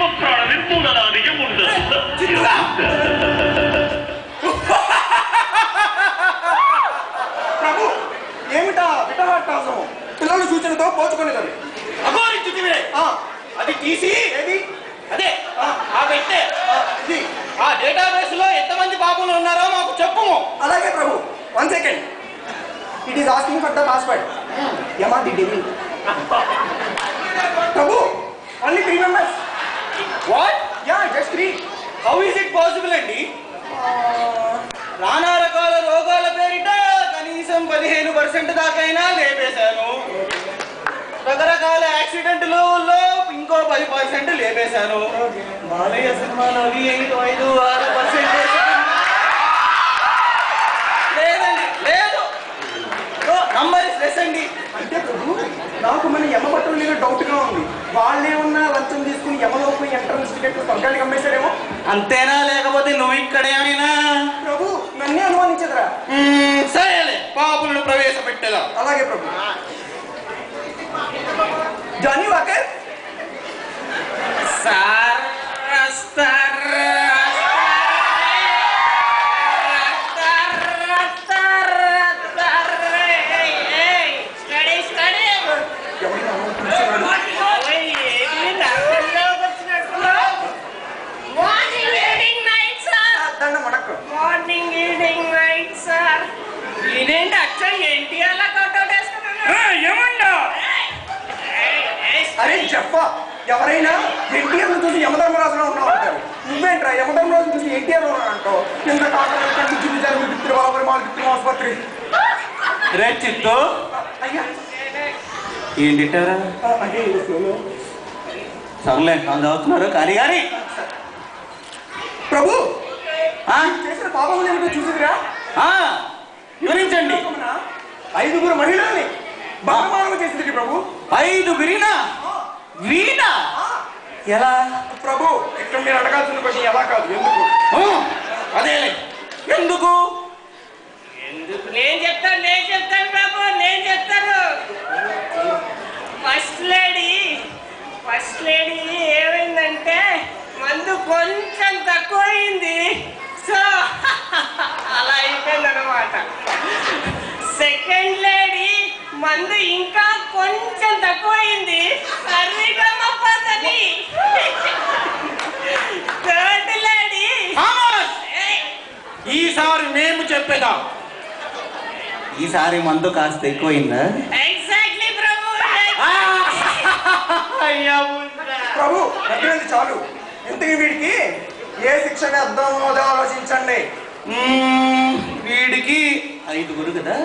జీవ ప్రాణ నిర్మూలనానికి ఉండదు. ప్రభు ఏమిటా విటహాటాసం పిల్లల సూచనతో పోచుకునేది అఘోరించుతివే అది తీసి ఏది అదే ఆ పెట్టే ఇది ఆ డేటాబేస్ లో ఎంతమంది పాపులు ఉన్నారో మాకు చెప్పు. అలాగే Prabhu 1 second it is asking for the password Yama the devil Prabhu only 3 members what? Ya just 3 how is it possible అండి? నానా రకాల రోగాల పేరిట కనీసం 15% దాకైనా లేపేశాను. రకరకాల యాక్సిడెంట్లో ఇంకో 10% లేపేశాను. బాలయ్య సినిమాలో 5-6% లేదండి, లేదు. నంబర్ ఇస్ లెస్ అండి. అంటే ప్రభు నాకు మన యమ పట్టణం మీద డౌట్గా ఉంది. వాళ్ళేమన్నా లంచం తీసుకుని యమలోపు ఎంట్రన్స్ టికెట్ స్వర్గానికి అమ్మేశారేమో. అంతేనా లేకపోతే నువ్వు ఇక్కడేమైనా? ప్రభు నన్నే అనుమానించదురా. సరేలే, పాపులను ప్రవేశపెట్టేదా. అలాగే Prabhu. Johnny Walker sir morning evening night sir. ఇదేంటి అచ్చా ఏంటి అలా కట్అవుట్ వేసుకున్నాను? అరే చెప్పా ఎవరైనా ఎన్టీఆర్ చూసి యమధర్మరాజులో ఉన్నావు అంటారు. నువ్వేంట్రా యమధర్మరాజు చూసి ఎన్టీఆర్ అంటావు? కింద కాకుండా పిత్రు బాబరి మాల పిత్రు ఆసుపత్రి రే చిత్తు అయ్యా ఏంటిటారా? అదే సర్లే వాళ్ళు చదువుతున్నారు కానీ కానీ ప్రభు చేసిన పాపం ఏమిటో చూసిదిరా. వివరించండి. 5 మహిళల్ని బహుమానం చేసింది ప్రభు. 5 వీణ ఎలా? ప్రభు ఇక్కడ మీరు అడగాల్సిన క్వశ్చన్ ఎలా కాదు ఎందుకు. అదేలే ఎందుకు ఎందుకు నేను చెప్తాను బాబు, నేను చెప్తాను. ఫస్ట్ లేడీ ఏమైందంటే మందు కొంచెం తక్కువ అయింది. సో అలా అయిపోయింది అనమాట. సెకండ్ లేడీ మందు ఇంకా కొంచెం తక్కువ అయింది. థర్డ్ లేడీ ఈసారి మేము చెప్పేదా? ఈసారి మందు కాస్త ఎక్కువైందా? ఎగ్జాక్ట్లీ ప్రభు. ప్రభు దగ్గరైంది చాలు. ఇంతకీ వీడికి ఏ శిక్ష వేద్దామో ఆలోచించండి. వీడికి 5 కదా.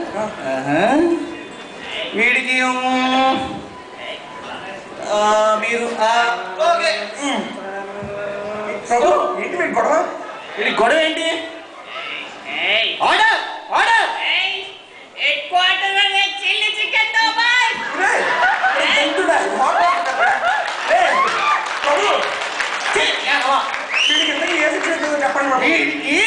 వీడికి మీరు ఓకే. ప్రభు ఏంటి వీడి గొడవ? వీడి గొడవ ఏంటి? Order order. చిల్లీ చికెన్ తో బాయ్. ప్రభు వీడికి ఇంతకీ ఏ శిక్ష వేద్దామో చెప్పండి. వీడికి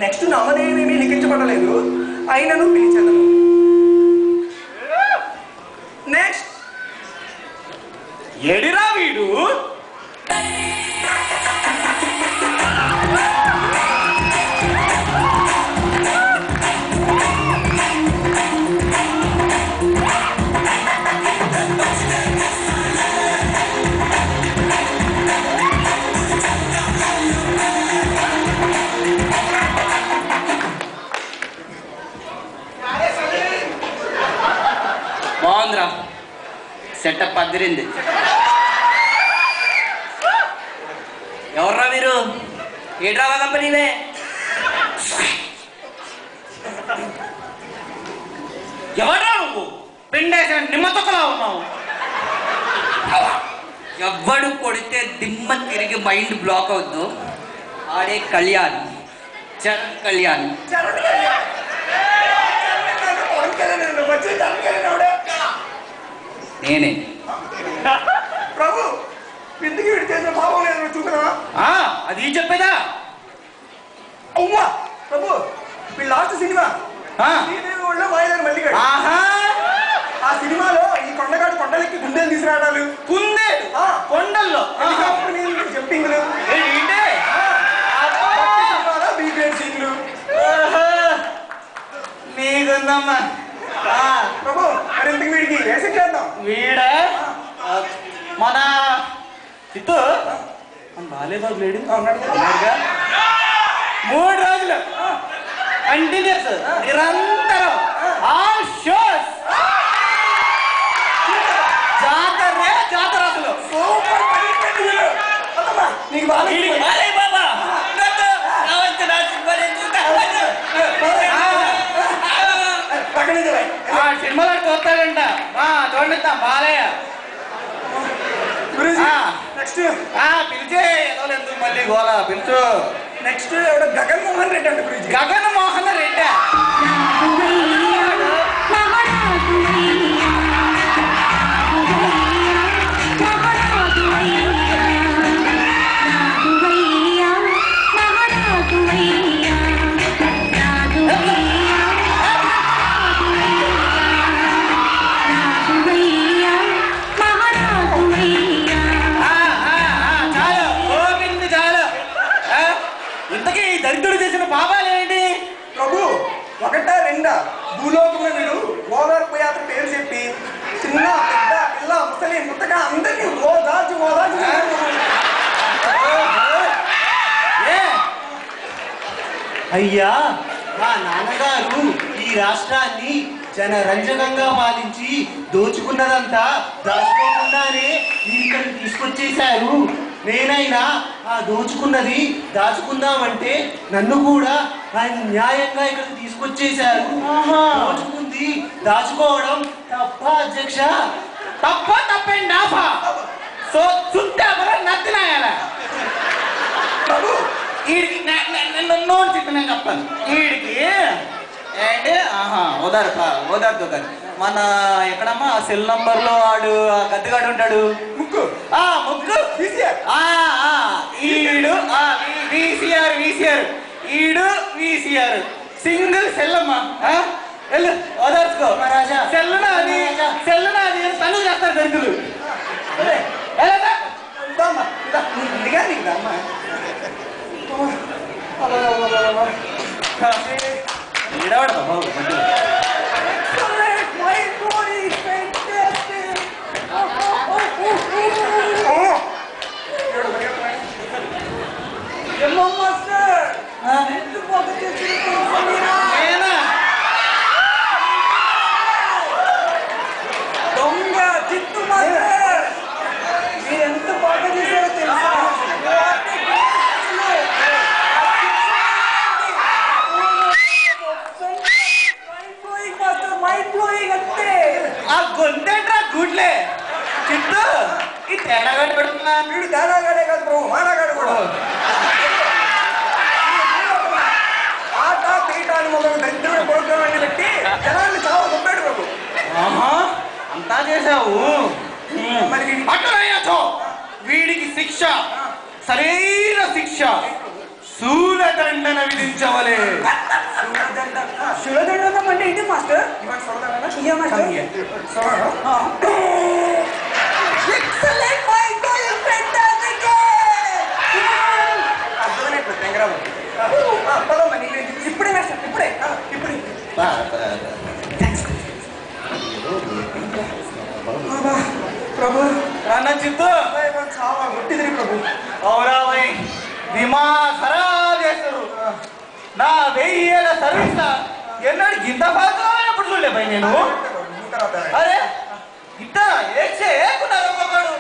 నెక్స్ట్ నామదేవి లిఖించబడలేదు, అయినను పిలిచాను. నెక్స్ట్ ఎడిరా వీడు? బాగుందిరా, సెటప్ అదిరింది. ఎవర్రా మీరు? ఏ డ్రామా కంపెనీవే? ఎవడ్రా నువ్వు? పిండేసే నిమ్మతొక్కలా ఉన్నావు. ఎవ్వడు కొడితే దిమ్మ తిరిగి మైండ్ బ్లాక్ అవుద్దు ఆడే కళ్యాణ్, చరణ్ కళ్యాణ్. నేనే. ప్రభు ఎందుకు వీడు చేసిన పాపం లేదు చూడరా? అది చెప్పేదా? అవ్వా ప్రభు వీళ్ళు లాస్ట్ సినిమా శ్రీదేవి వాళ్ళ వాయిదాని మల్లిగాడు. ఆ సినిమాలో ఈ కొండలెక్కి గుండెలు తీసుకురావడాలు, కుందేలు కొండల్లో జంపింగ్లు, సీన్లు నీకుందమ్మా. ప్రభు మరి ఇంటికి వీడికి వేసి చేద్దాం. వీడ మన చిత్తూ మన బాలేబాబు లేడు 3 రోజులు కంటిన్యూస్ నిరంతరం ఆల్ షోస్ జాతర అసలు సూపర్ నీకు బాగా సినిమాలో చూస్తాడంట. చూడండి బాలయ్య నెక్స్ట్ పిలిచే ఎందుకు మళ్ళీ గోలా పిలుచు. నెక్స్ట్ ఎవడ గగన్మోహన్ రెడ్డి అంట గురించి. గగన్మోహన్ రెడ్డి దరిద్రుడు చేసిన పాపాలేంటి ప్రభు? 1 2 భూలోకంలో వీడు ఓదార్పు యాత్ర పేరు చెప్పి చిన్న పెద్ద పిల్ల ముసలి ముత్తగా అందరినీ ఓదార్చి అయ్యా మా నాన్నగారు ఈ రాష్ట్రాన్ని జనరంజకంగా పాలించి దోచుకున్నదంతా దాచుకోకుండానే ఇక్కడికి తీసుకొచ్చేశారు. నేనైనా ఆ దోచుకున్నది దాచుకుందామంటే నన్ను కూడా ఆయన న్యాయంగా ఇక్కడికి తీసుకొచ్చేశారు. దోచుకుంది దాచుకోవడం తప్ప అధ్యక్ష? తప్పేండి ఆఫా సో చుట్టా నత్తినాయాల నోట్ చెప్పి నేను చెప్తాను వీడికి ఏంటి. ఓదార్పు మన ఎక్కడమ్మా సెల్ నంబర్లో ఆడు గద్దెగాడు ఉంటాడు. ముక్కు ఈడు వీసీఆర్ ఈడు వీసీఆర్ సింగిల్ సెల్ అమ్మా. వెళ్ళు ఓదార్చుకో రాజా. సెల్లునాది తల్లు చేస్తారు దరిద్రులు. ఈడవాడతా బాబు దొంగ చిత్తు మాస్టర్ మీరు ఎంత బాగా చేశారో తెలుసా? ఆ గొంతేంట్రా గుడ్లే చిత్తు ఈ తేడాగాడు పెడుతున్నా. వీడు తేడాగాడే కాదు ప్రభు, మాడాగాడు కూడా. ఆట తీటాన్ని మొదలు దరిద్రుడు ప్రోగ్రాం పెట్టి జనాన్ని చావు గొప్పాడు ప్రభు. అంతా చేసావు మరి అట్లా వీడికి శిక్ష సరైన శిక్ష శూలదండన విధించవలే. శూలదండం అంటే ఏంటి మాస్టర్? ఇప్పుడే మాస్టర్ ఇప్పుడే ప్రభు అన్న చిత్తు చాలా గుట్టిదిరి ప్రభు. అవునా దిమా ఖరాబ్ చేస్తారు. నా 1000 ఏళ్ళ సర్వీస్ ఎన్నాడు గింత బాగా చూడలే భయ్ నేను. అరే ఇంత ఏకున్నారు ఒక్కొక్కడు.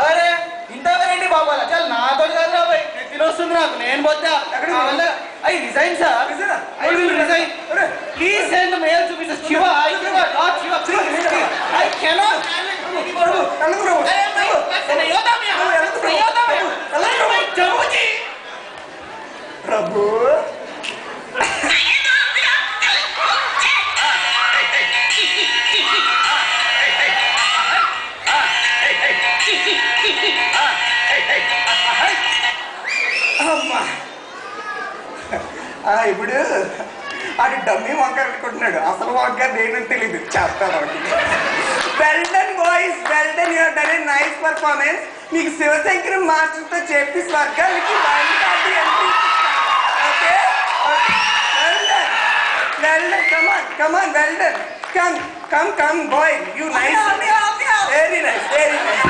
అరే ఇంతవరేంటి బాబాల చాలా నాతో కాదు భయ్ తినొస్తుంది నాకు. నేను పోతా I resign sir. I will resign. Please send mail to mister Shiva. Not Shiva. I cannot Prabhu ఇప్పుడు అది డమ్మీ వంకర్ అనుకుంటున్నాడు, అసలు వంకర్ ఏంటని తెలీదు. చేస్తాను well done boys, well done, you done a nice performance. మీకు శివశంకరం మాస్టర్తో చెప్పి స్వర్గానికి okay, well done, well done, come on come on, well done, come come come boy, you nice, very nice, very nice.